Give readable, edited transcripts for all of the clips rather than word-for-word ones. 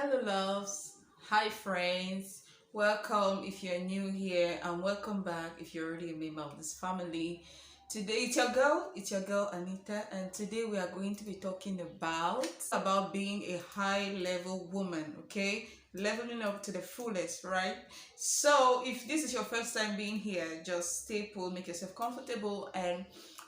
Hello, loves. Hi, friends. Welcome if you're new here, and welcome back if you're already a member of this family. Today, it's your girl Anita, and today we are going to be talking about being a high level woman. Okay, leveling up to the fullest, right? So, if this is your first time being here, just stay put, make yourself comfortable, and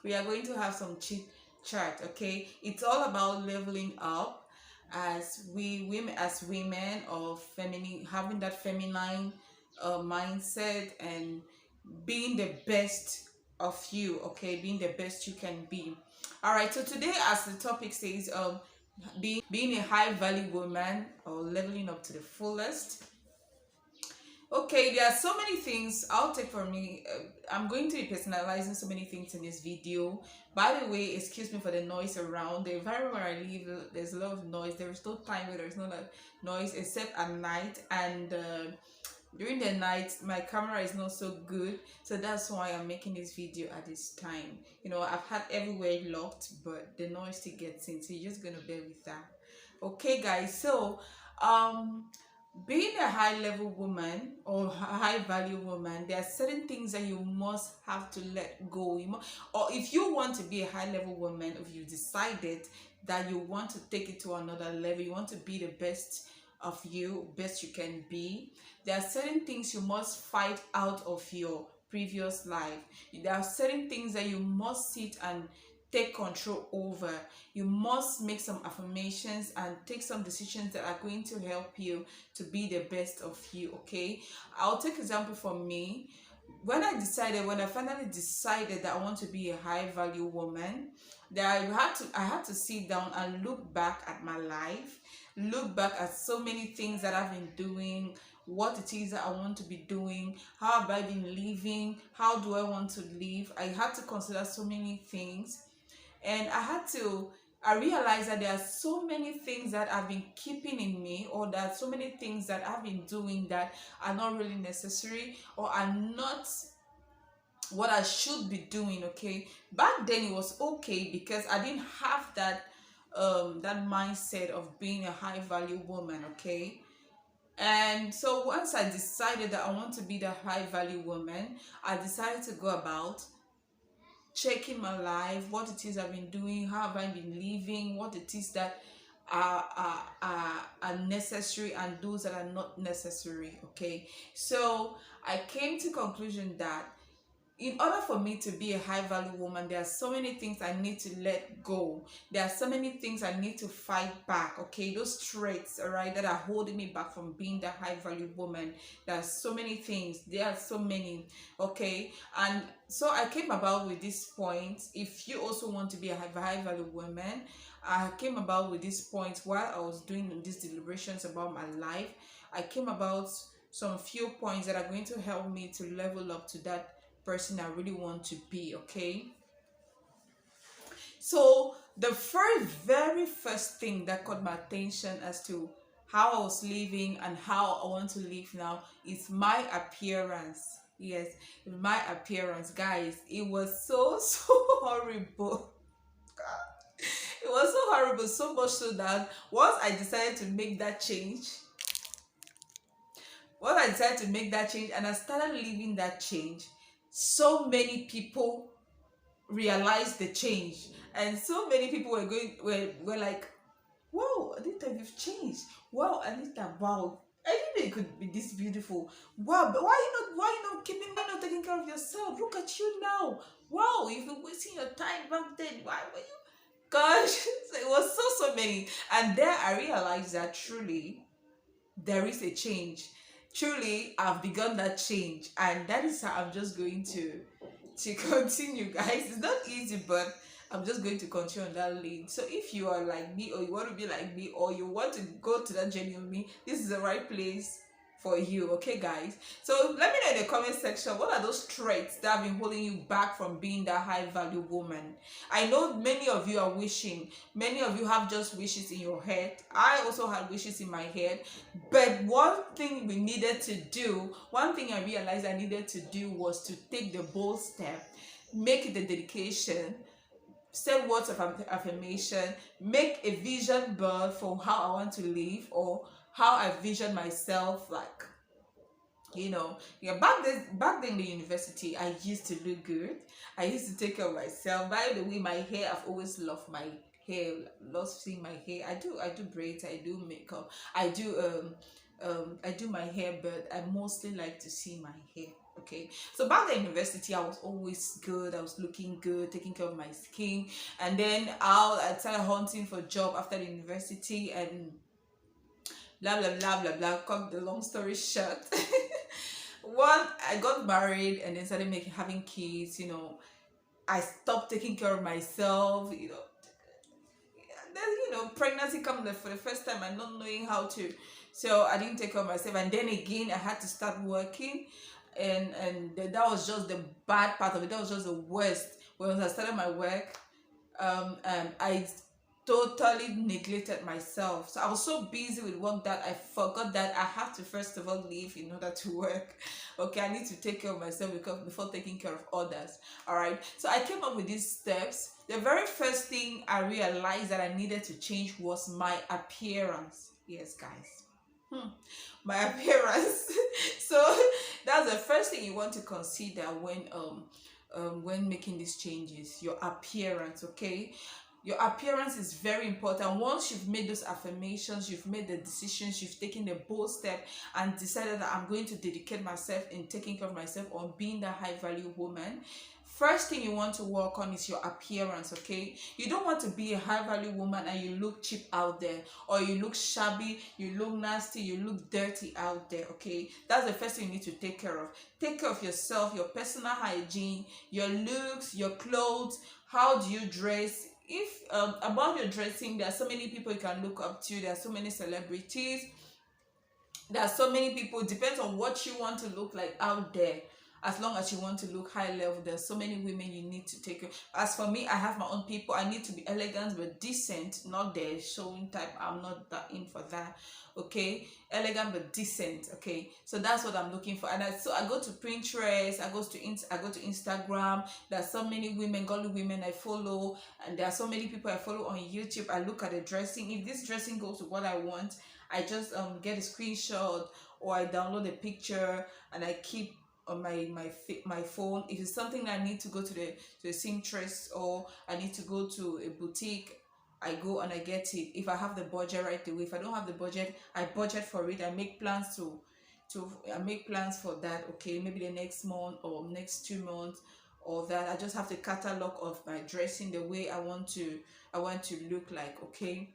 we are going to have some chit chat. Okay, it's all about leveling up as women of feminine, having that feminine mindset and being the best of you. Okay, being the best you can be. All right, so today, as the topic says, being a high value woman or leveling up to the fullest. Okay, there are so many things I'll take from me. I'm going to be personalizing so many things in this video. By the way, excuse me for the noise around. The environment where I live, there's a lot of noise. There is no time where there's no noise except at night. And during the night, my camera is not so good. So that's why I'm making this video at this time. You know, I've had everywhere locked, but the noise still gets in. So you're just going to bear with that. Okay, guys. So, being a high level woman or high value woman, there are certain things that you must have to let go. Or if you want to be a high level woman, if you decided that you want to take it to another level, you want to be the best of you, best you can be, there are certain things you must fight out of your previous life. There are certain things that you must sit and take control over. You must make some affirmations and take some decisions that are going to help you to be the best of you. Okay, I'll take example for me. When I finally decided that I want to be a high value woman, that I had to sit down and look back at my life, look back at so many things that I've been doing, what it is that I want to be doing, how have I been living, how do I want to live. I had to consider so many things, and I realized that there are so many things that I've been keeping in me, or that so many things that I've been doing that are not really necessary or are not what I should be doing. Okay, back then it was okay because I didn't have that mindset of being a high value woman. Okay, and so once I decided that I want to be the high value woman, I decided to go about checking my life, what it is I've been doing, how have I been living, what it is that are necessary and those that are not necessary. Okay, so I came to conclusion that in order for me to be a high value woman, there are so many things I need to let go. There are so many things I need to fight back. Okay, those traits, all right, that are holding me back from being the high value woman. There are so many things. There are so many. Okay, and so I came about with this point. If you also want to be a high value woman, I came about with this point while I was doing these deliberations about my life. I came about some few points that are going to help me to level up to that person I really want to be. Okay, so the very first thing that caught my attention as to how I was living and how I want to live now is my appearance. Yes, my appearance, guys. It was so horrible. It was so horrible, so much so that once I decided to make that change and I started living that change, so many people realized the change, and so many people were like, wow, Anita, you've changed. Wow, Anita, wow, I didn't know you could be this beautiful. Wow, but why you not taking care of yourself? Look at you now. Wow, you've been wasting your time back then. Why were you? Gosh, it was so many. And there I realized that truly there is a change. Truly, I've begun that change, and that is how I'm just going to continue, guys. It's not easy, but I'm just going to continue on that lane. So if you are like me, or you want to be like me, or you want to go to that journey with me, this is the right place for you. Okay, guys, so let me know in the comment section, what are those traits that have been holding you back from being that high value woman? I know many of you are wishing, many of you have just wishes in your head. I also had wishes in my head, but one thing I realized I needed to do was to take the bold step, make it a dedication, say words of affirmation, make a vision board for how I want to live, or how I vision myself, like, yeah. Back then in the university, I used to look good. I used to take care of myself. By the way, my hair, I've always loved my hair. Love seeing my hair. I do braids, I do makeup, I do my hair, but I mostly like to see my hair. Okay, so back then in university, I was always good. I was looking good, taking care of my skin, and then I started hunting for job after the university, and blah blah blah blah blah. Cut the long story short, one, I got married and then started making having kids. I stopped taking care of myself. Then pregnancy come for the first time and not knowing how to, so I didn't take care of myself, and then again I had to start working, and that was just the bad part of it. That was just the worst. When I started my work, I totally neglected myself. So I was so busy with work that I forgot that I have to first of all live in order to work. Okay, I need to take care of myself before taking care of others. All right. So I came up with these steps. The very first thing I realized that I needed to change was my appearance. Yes, guys. My appearance. So that's the first thing you want to consider when making these changes. Your appearance. Okay, your appearance is very important. Once you've made those affirmations, you've made the decisions, you've taken the bold step and decided that I'm going to dedicate myself in taking care of myself, on being that high value woman, first thing you want to work on is your appearance. Okay, you don't want to be a high value woman and you look cheap out there, or you look shabby, you look nasty, you look dirty out there. Okay, that's the first thing you need to take care of. Take care of yourself, your personal hygiene, your looks, your clothes. How do you dress? If about your dressing, there are so many people you can look up to. There are so many celebrities, there are so many people. It depends on what you want to look like out there. As long as you want to look high level, there's so many women you need to take care. As for me, I have my own people. I need to be elegant but decent, not the showing type. I'm not that in for that. Okay, elegant but decent. Okay, so that's what I'm looking for. And so I go to Pinterest, I go to Instagram. There are so many women, godly women I follow, and there are so many people I follow on YouTube. I look at the dressing. If this dressing goes to what I want, I just get a screenshot, or I download a picture and I keep on my phone. If it's something that I need to go to the seamstress, or I need to go to a boutique, I go and I get it. If I have the budget right away. If I don't have the budget, I budget for it. I make plans I make plans for that. Okay, maybe the next month or next 2 months, or that I just have the catalog of my dressing, the way I want to look like. Okay,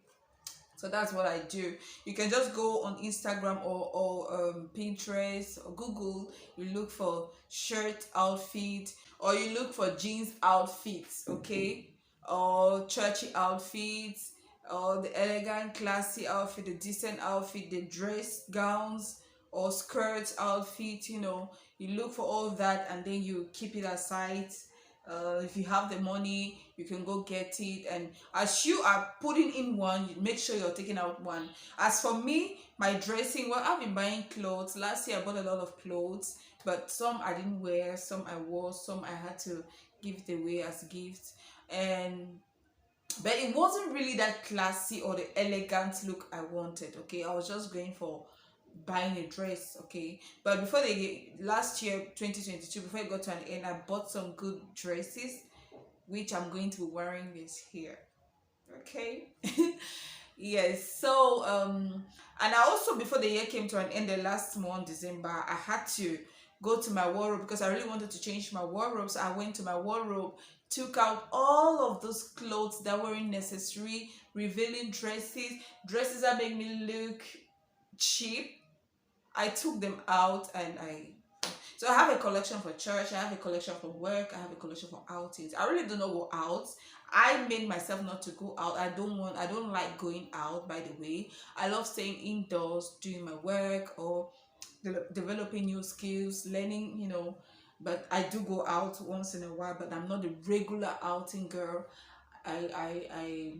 so that's what I do. You can just go on Instagram or Pinterest or Google. You look for shirt outfit, or you look for jeans outfits. Okay, or churchy outfits, or the elegant classy outfit, the decent outfit, the dress gowns or skirts outfit. You look for all that, and then you keep it aside. If you have the money, you can go get it, and as you are putting in one, you make sure you're taking out one. As for me, my dressing, well, I've been buying clothes. Last year I bought a lot of clothes, but some I didn't wear, some I wore, some I had to give it away as gifts. And but it wasn't really that classy or the elegant look I wanted. Okay, I was just going for buying a dress. Okay, but before last year 2022, before it got to an end, I bought some good dresses, which I'm going to be wearing this here. Okay. Yes. So and I also, before the year came to an end, the last month, December, I had to go to my wardrobe because I really wanted to change my wardrobe. So I went to my wardrobe, took out all of those clothes that weren't necessary, revealing dresses that make me look cheap. I took them out, and so I have a collection for church, I have a collection for work, I have a collection for outings. I really do not go out. I made myself not to go out. I don't like going out, by the way. I love staying indoors, doing my work, or developing new skills, learning, but I do go out once in a while, but I'm not a regular outing girl. I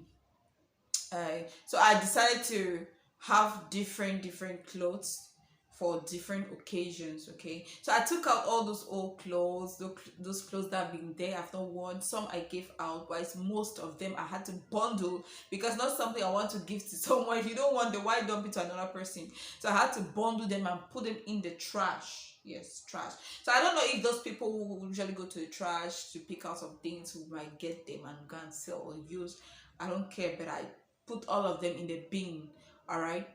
so I decided to have different clothes for different occasions. Okay, so I took out all those old clothes, those clothes that have been there, I've not worn. Some I gave out, but it's most of them I had to bundle, because not something I want to give to someone. If you don't want them, why dump it to another person? So I had to bundle them and put them in the trash. Yes, trash. So I don't know if those people who usually go to the trash to pick out some things who might get them and go and sell or use. I don't care, but I put all of them in the bin. All right.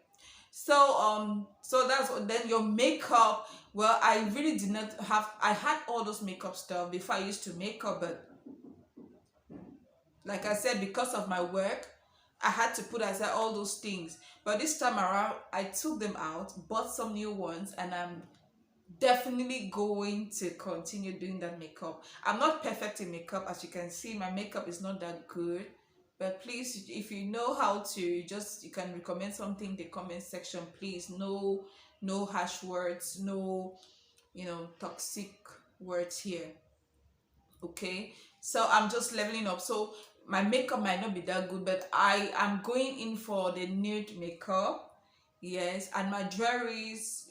So that's what. Then your makeup, well, I really did not have, I had all those makeup stuff before. I used to make up, but like I said, because of my work, I had to put aside all those things. But this time around, I took them out, bought some new ones, and I'm definitely going to continue doing that makeup. I'm not perfect in makeup, as you can see. My makeup is not that good, but please, if you know how to, just, you can recommend something in the comment section. Please, no harsh words, no, toxic words here. Okay, so I'm just leveling up. So my makeup might not be that good, but I am going in for the nude makeup. Yes, and my jewelries,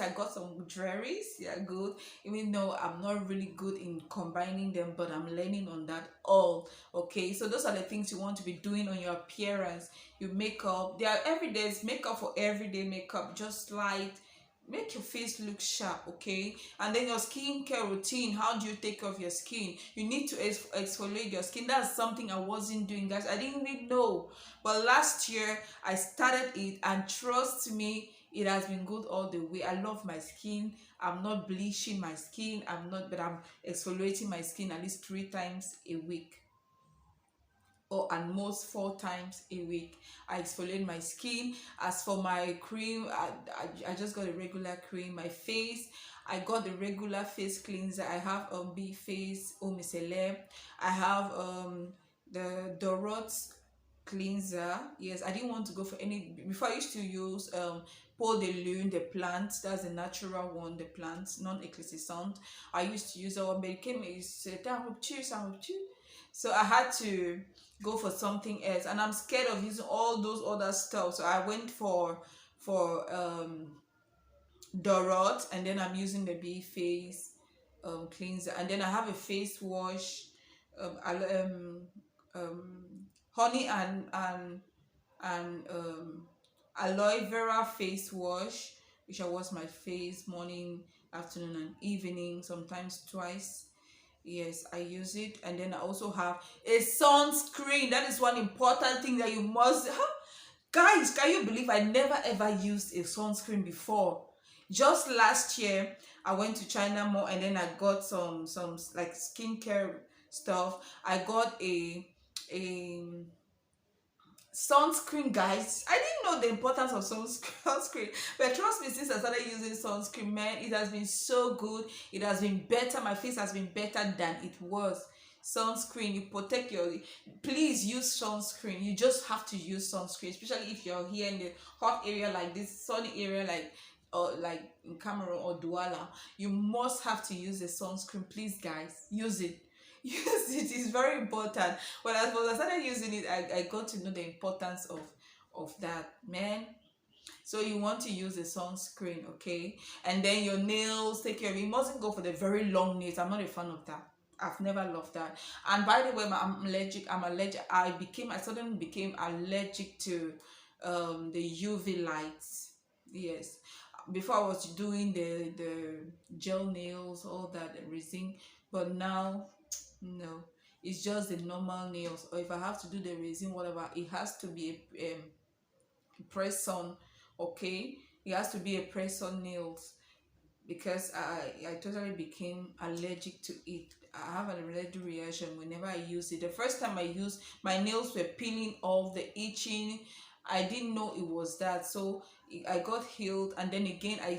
I got some jewelries. Yeah, good. Even though I'm not really good in combining them, but I'm learning on that all. Okay, so those are the things you want to be doing on your appearance. Your makeup, there are everyday's makeup for everyday makeup. Just light, make your face look sharp. Okay, and then your skincare routine. How do you take care of your skin? You need to exfoliate your skin. That's something I wasn't doing, guys. I didn't even know, but last year I started it, and trust me, it has been good all the way. I love my skin. I'm not bleaching my skin, but I'm exfoliating my skin at least 3 times a week, or at most 4 times a week. I exfoliate my skin. As for my cream, I just got a regular cream. My face, I got the regular face cleanser. I have B face eau micellar. I have the Dorot's cleanser. Yes, I didn't want to go for any. Before, I used to use Peau de Lune, the plant. That's the natural one, the plant, non-eclecticant. I used to use that one, but it came, it's so I had to go for something else, and I'm scared of using all those other stuff. So I went for Dorot, and then I'm using the B face cleanser, and then I have a face wash, um honey and aloe vera face wash, which I wash my face morning, afternoon, and evening, sometimes twice. Yes, I use it. And then I also have a sunscreen. That is one important thing that you must. Guys, can you believe I never ever used a sunscreen before? Just last year, I went to China Mall, and then I got some like skincare stuff. I got a sunscreen, guys. I didn't know the importance of sunscreen, but trust me, since I started using sunscreen, man, it has been so good. It has been better. My face has been better than it was. Sunscreen, you protect your, please use sunscreen. You just have to use sunscreen, especially if you're here in the hot area like this, sunny area like, or like in Cameroon or Douala. You must have to use a sunscreen. Please, guys, use it. Use it. It's very important. When I started using it, I got to know the importance of that, man. So you want to use a sunscreen, okay? And then your nails, take care of it. You mustn't go for the very long nails. I'm not a fan of that. I've never loved that. And by the way, I'm allergic. I suddenly became allergic to the UV lights. Yes. Before, I was doing the gel nails, all that, the resin, but now, no. It's just the normal nails. Or if I have to do the resin, whatever, it has to be a press on. Okay, it has to be a press on nails, because I totally became allergic to it. I have an allergic reaction whenever I use it. The first time I used, my nails were peeling off, the itching. I didn't know it was that, so I got healed. And then again, I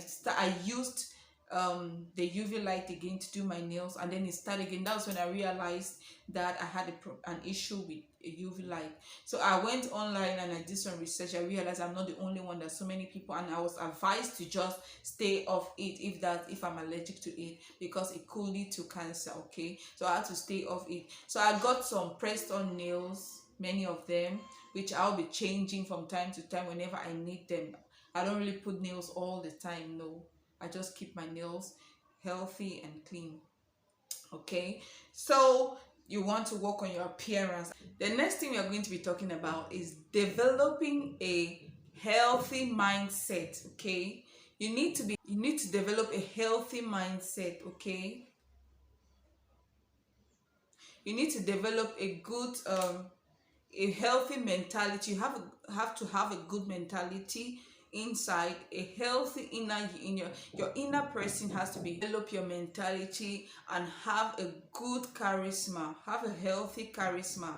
used the UV light again to do my nails, and then it started again. That's when I realized that I had an issue with a UV light. So I went online and I did some research. I realized I'm not the only one. There's so many people, and I was advised to just stay off it if I'm allergic to it, because it could lead to cancer. Okay, so I had to stay off it. So I got some pressed on nails, many of them, which I'll be changing from time to time whenever I need them. I don't really put nails all the time. No, I just keep my nails healthy and clean. Okay, so you want to work on your appearance. The next thing we are going to be talking about is developing a healthy mindset. Okay, you need to develop a healthy mindset. Okay, you need to develop a good a healthy mentality. You have to have a good mentality inside, a healthy inner, in your inner person has to be. Develop your mentality and have a good charisma, have a healthy charisma.